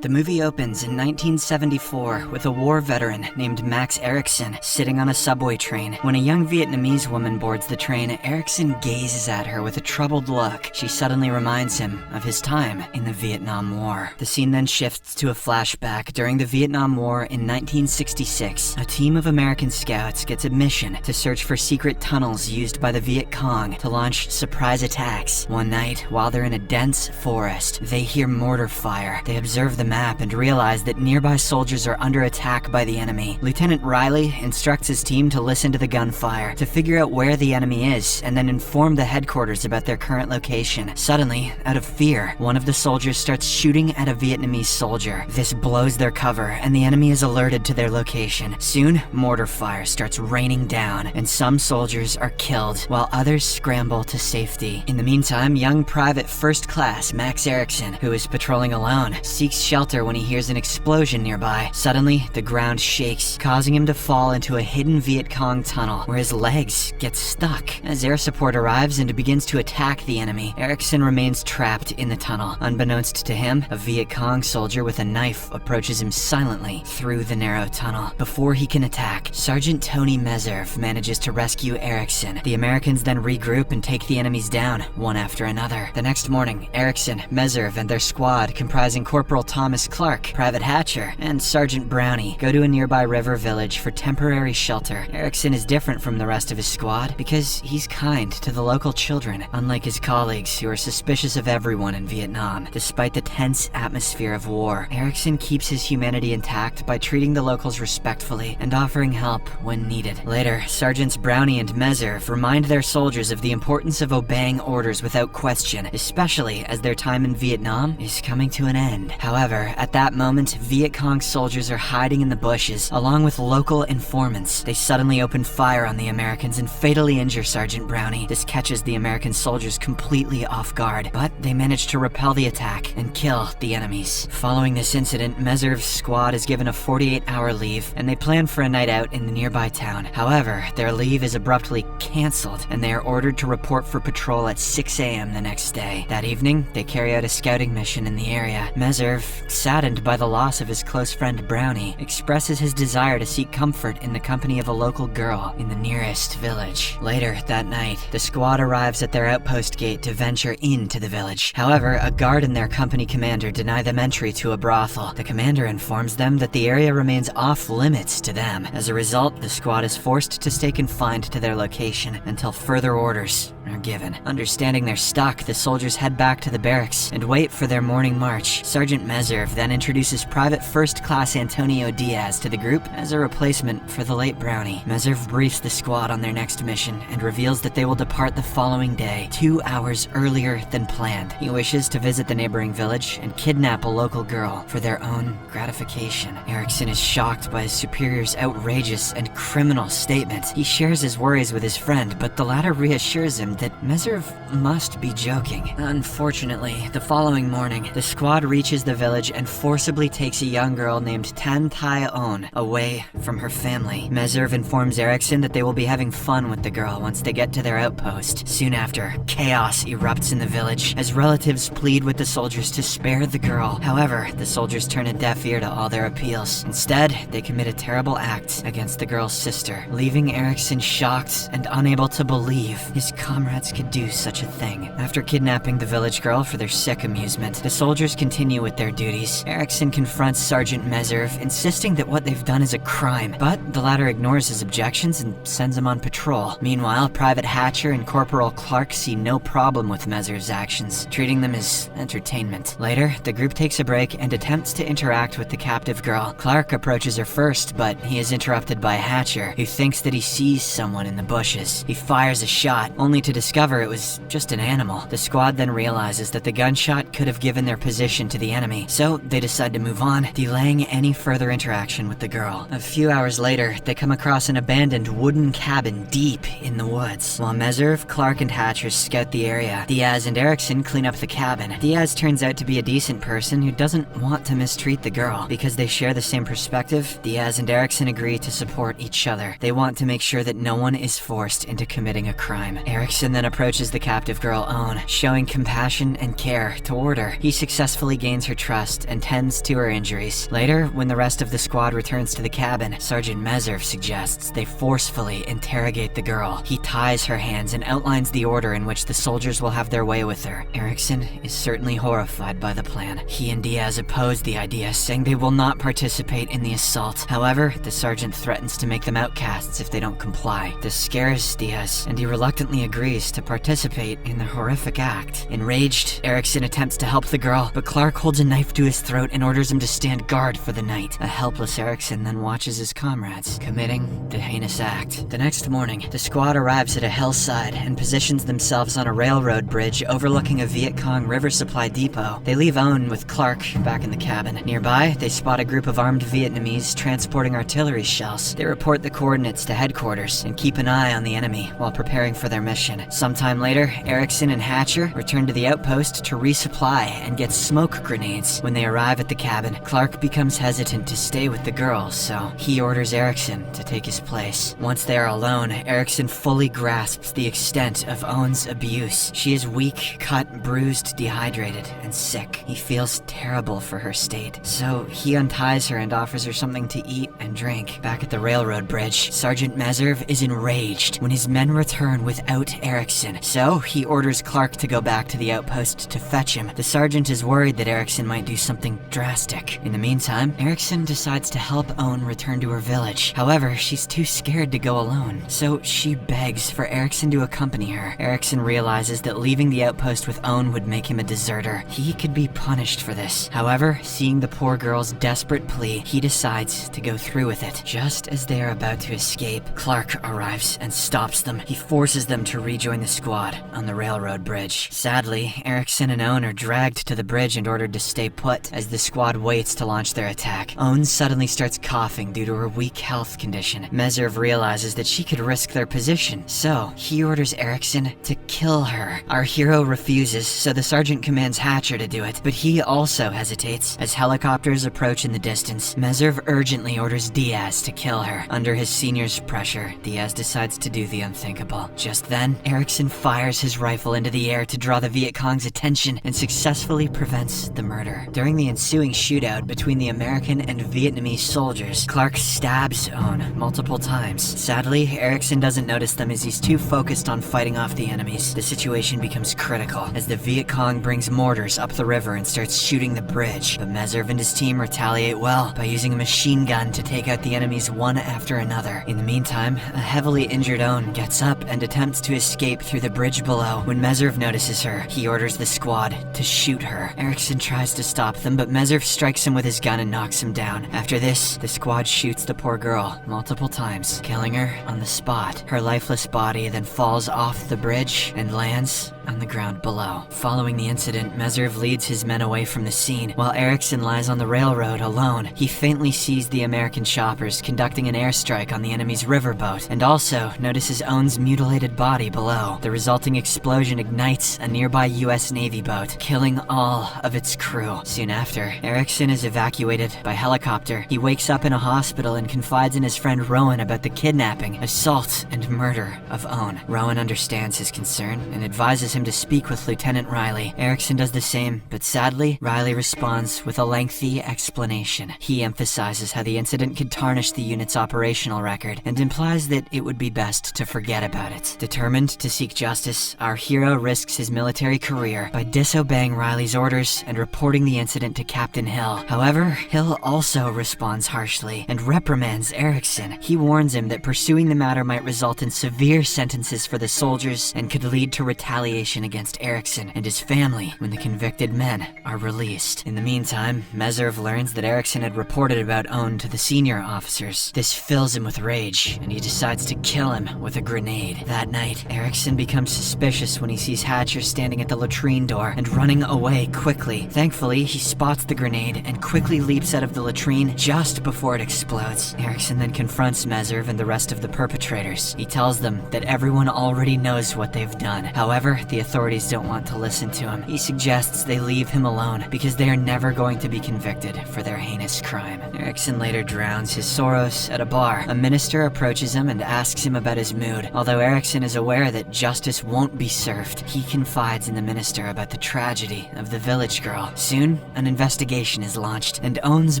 The movie opens in 1974 with a war veteran named Max Erikson sitting on a subway train. When a young Vietnamese woman boards the train, Erikson gazes at her with a troubled look. She suddenly reminds him of his time in the Vietnam War. The scene then shifts to a flashback during the Vietnam War in 1966. A team of American scouts gets a mission to search for secret tunnels used by the Viet Cong to launch surprise attacks. One night, while they're in a dense forest, they hear mortar fire. They observe the map and realize that nearby soldiers are under attack by the enemy. Lieutenant Riley instructs his team to listen to the gunfire, to figure out where the enemy is, and then inform the headquarters about their current location. Suddenly, out of fear, one of the soldiers starts shooting at a Vietnamese soldier. This blows their cover, and the enemy is alerted to their location. Soon, mortar fire starts raining down, and some soldiers are killed, while others scramble to safety. In the meantime, young Private First Class Max Erikson, who is patrolling alone, seeks shelter when he hears an explosion nearby. Suddenly, the ground shakes, causing him to fall into a hidden Viet Cong tunnel where his legs get stuck. As air support arrives and begins to attack the enemy, Erikson remains trapped in the tunnel. Unbeknownst to him, a Viet Cong soldier with a knife approaches him silently through the narrow tunnel. Before he can attack, Sergeant Tony Meserve manages to rescue Erikson. The Americans then regroup and take the enemies down, one after another. The next morning, Erikson, Meserve, and their squad, comprising Corporal Thomas Clark, Private Hatcher, and Sergeant Brownie, go to a nearby river village for temporary shelter. Erikson is different from the rest of his squad because he's kind to the local children, unlike his colleagues who are suspicious of everyone in Vietnam. Despite the tense atmosphere of war, Erikson keeps his humanity intact by treating the locals respectfully and offering help when needed. Later, Sergeants Brownie and Meserve remind their soldiers of the importance of obeying orders without question, especially as their time in Vietnam is coming to an end. However, at that moment, Viet Cong soldiers are hiding in the bushes, along with local informants. They suddenly open fire on the Americans and fatally injure Sergeant Brownie. This catches the American soldiers completely off guard, but they manage to repel the attack and kill the enemies. Following this incident, Meserve's squad is given a 48-hour leave, and they plan for a night out in the nearby town. However, their leave is abruptly cancelled, and they are ordered to report for patrol at 6 a.m. the next day. That evening, they carry out a scouting mission in the area. Meserve, saddened by the loss of his close friend Brownie, expresses his desire to seek comfort in the company of a local girl in the nearest village. Later that night, the squad arrives at their outpost gate to venture into the village. However, a guard and their company commander deny them entry to a brothel. The commander informs them that the area remains off limits to them. As a result, the squad is forced to stay confined to their location until further orders are given. Understanding they're stuck, the soldiers head back to the barracks and wait for their morning march. Sergeant Meserve then introduces Private First Class Antonio Diaz to the group as a replacement for the late Brownie. Meserve briefs the squad on their next mission and reveals that they will depart the following day, 2 hours earlier than planned. He wishes to visit the neighboring village and kidnap a local girl for their own gratification. Erikson is shocked by his superior's outrageous and criminal statement. He shares his worries with his friend, but the latter reassures him that Meserve must be joking. Unfortunately, the following morning, the squad reaches the village and forcibly takes a young girl named Tan Tai On away from her family. Meserve informs Erikson that they will be having fun with the girl once they get to their outpost. Soon after, chaos erupts in the village as relatives plead with the soldiers to spare the girl. However, the soldiers turn a deaf ear to all their appeals. Instead, they commit a terrible act against the girl's sister, leaving Erikson shocked and unable to believe his comrades could do such a thing. After kidnapping the village girl for their sick amusement, the soldiers continue with their duties. Erikson confronts Sergeant Meserve, insisting that what they've done is a crime, but the latter ignores his objections and sends him on patrol. Meanwhile, Private Hatcher and Corporal Clark see no problem with Meserve's actions, treating them as entertainment. Later, the group takes a break and attempts to interact with the captive girl. Clark approaches her first, but he is interrupted by Hatcher, who thinks that he sees someone in the bushes. He fires a shot, only to discover it was just an animal. The squad then realizes that the gunshot could have given their position to the enemy, so they decide to move on, delaying any further interaction with the girl. A few hours later, they come across an abandoned wooden cabin deep in the woods. While Meserve, Clark, and Hatcher scout the area, Diaz and Erikson clean up the cabin. Diaz turns out to be a decent person who doesn't want to mistreat the girl. Because they share the same perspective, Diaz and Erikson agree to support each other. They want to make sure that no one is forced into committing a crime. Erikson then approaches the captive girl Owen, showing compassion and care toward her. He successfully gains her trust chest and tends to her injuries. Later, when the rest of the squad returns to the cabin, Sergeant Meserve suggests they forcefully interrogate the girl. He ties her hands and outlines the order in which the soldiers will have their way with her. Erickson is certainly horrified by the plan. He and Diaz oppose the idea, saying they will not participate in the assault. However, the sergeant threatens to make them outcasts if they don't comply. This scares Diaz, and he reluctantly agrees to participate in the horrific act. Enraged, Erickson attempts to help the girl, but Clark holds a knife to his throat and orders him to stand guard for the night. A helpless Erickson then watches his comrades committing the heinous act. The next morning, the squad arrives at a hillside and positions themselves on a railroad bridge overlooking a Viet Cong river supply depot. They leave Owen with Clark back in the cabin. Nearby, they spot a group of armed Vietnamese transporting artillery shells. They report the coordinates to headquarters and keep an eye on the enemy while preparing for their mission. Sometime later, Erickson and Hatcher return to the outpost to resupply and get smoke grenades. When they arrive at the cabin, Clark becomes hesitant to stay with the girls, so he orders Erickson to take his place. Once they are alone, Erickson fully grasps the extent of Owen's abuse. She is weak, cut, bruised, dehydrated, and sick. He feels terrible for her state, so he unties her and offers her something to eat and drink. Back at the railroad bridge, Sergeant Meserve is enraged when his men return without Erickson, so he orders Clark to go back to the outpost to fetch him. The sergeant is worried that Erickson might do something drastic. In the meantime, Erickson decides to help Owen return to her village. However, she's too scared to go alone, so she begs for Erickson to accompany her. Erickson realizes that leaving the outpost with Owen would make him a deserter. He could be punished for this. However, seeing the poor girl's desperate plea, he decides to go through with it. Just as they are about to escape, Clark arrives and stops them. He forces them to rejoin the squad on the railroad bridge. Sadly, Erickson and Owen are dragged to the bridge and ordered to stay put as the squad waits to launch their attack. Owen suddenly starts coughing due to her weak health condition. Meserve realizes that she could risk their position, so he orders Erickson to kill her. Our hero refuses, so the sergeant commands Hatcher to do it, but he also hesitates. As helicopters approach in the distance, Meserve urgently orders Diaz to kill her. Under his senior's pressure, Diaz decides to do the unthinkable. Just then, Erickson fires his rifle into the air to draw the Viet Cong's attention and successfully prevents the murder. During the ensuing shootout between the American and Vietnamese soldiers, Clark stabs Owen multiple times. Sadly, Erickson doesn't notice them as he's too focused on fighting off the enemies. The situation becomes critical as the Viet Cong brings mortars up the river and starts shooting the bridge, but Meserve and his team retaliate well by using a machine gun to take out the enemies one after another. In the meantime, a heavily injured Owen gets up and attempts to escape through the bridge below. When Meserve notices her, he orders the squad to shoot her. Erickson tries to stop them, but Meserve strikes him with his gun and knocks him down. After this, the squad shoots the poor girl multiple times, killing her on the spot. Her lifeless body then falls off the bridge and lands on the ground below. Following the incident, Meserve leads his men away from the scene, while Erickson lies on the railroad alone. He faintly sees the American choppers conducting an airstrike on the enemy's riverboat, and also notices Owen's mutilated body below. The resulting explosion ignites a nearby US Navy boat, killing all of its crew. Soon after, Erickson is evacuated by helicopter. He wakes up in a hospital and confides in his friend Rowan about the kidnapping, assault, and murder of Owen. Rowan understands his concern and advises him to speak with Lieutenant Riley. Erickson does the same, but sadly, Riley responds with a lengthy explanation. He emphasizes how the incident could tarnish the unit's operational record and implies that it would be best to forget about it. Determined to seek justice, our hero risks his military career by disobeying Riley's orders and reporting the incident to Captain Hill. However, Hill also responds harshly and reprimands Erickson. He warns him that pursuing the matter might result in severe sentences for the soldiers and could lead to retaliation against Erickson and his family when the convicted men are released. In the meantime, Meserve learns that Erickson had reported about Owen to the senior officers. This fills him with rage, and he decides to kill him with a grenade. That night, Erickson becomes suspicious when he sees Hatcher standing at the latrine door and running away quickly. Thankfully, he spots the grenade and quickly leaps out of the latrine just before it explodes. Erickson then confronts Meserve and the rest of the perpetrators. He tells them that everyone already knows what they've done. However, the the authorities don't want to listen to him. He suggests they leave him alone because they are never going to be convicted for their heinous crime. Erickson later drowns his sorrows at a bar. A minister approaches him and asks him about his mood. Although Erickson is aware that justice won't be served, he confides in the minister about the tragedy of the village girl. Soon, an investigation is launched, and Owen's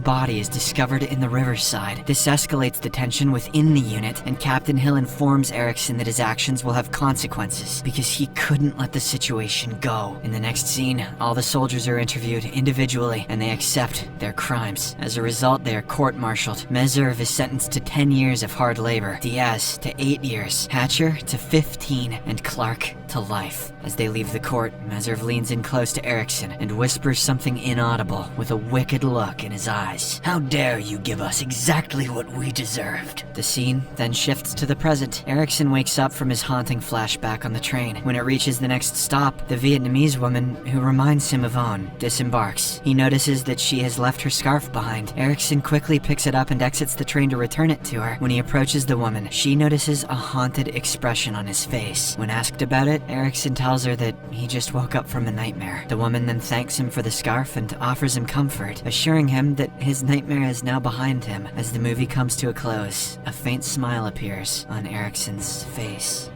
body is discovered in the riverside. This escalates the tension within the unit, and Captain Hill informs Erickson that his actions will have consequences because he couldn't let the situation go. In the next scene, all the soldiers are interviewed individually, and they accept their crimes. As a result, they are court-martialed. Meserve is sentenced to 10 years of hard labor, Diaz to 8 years, Hatcher to 15, and Clark to life. As they leave the court, Meserve leans in close to Erickson and whispers something inaudible with a wicked look in his eyes. "How dare you give us exactly what we deserved?" The scene then shifts to the present. Erickson wakes up from his haunting flashback on the train. When it reaches the next stop, the Vietnamese woman, who reminds him of Owen, disembarks. He notices that she has left her scarf behind. Erickson quickly picks it up and exits the train to return it to her. When he approaches the woman, she notices a haunted expression on his face. When asked about it, Erickson tells her that he just woke up from a nightmare. The woman then thanks him for the scarf and offers him comfort, assuring him that his nightmare is now behind him. As the movie comes to a close, a faint smile appears on Erickson's face.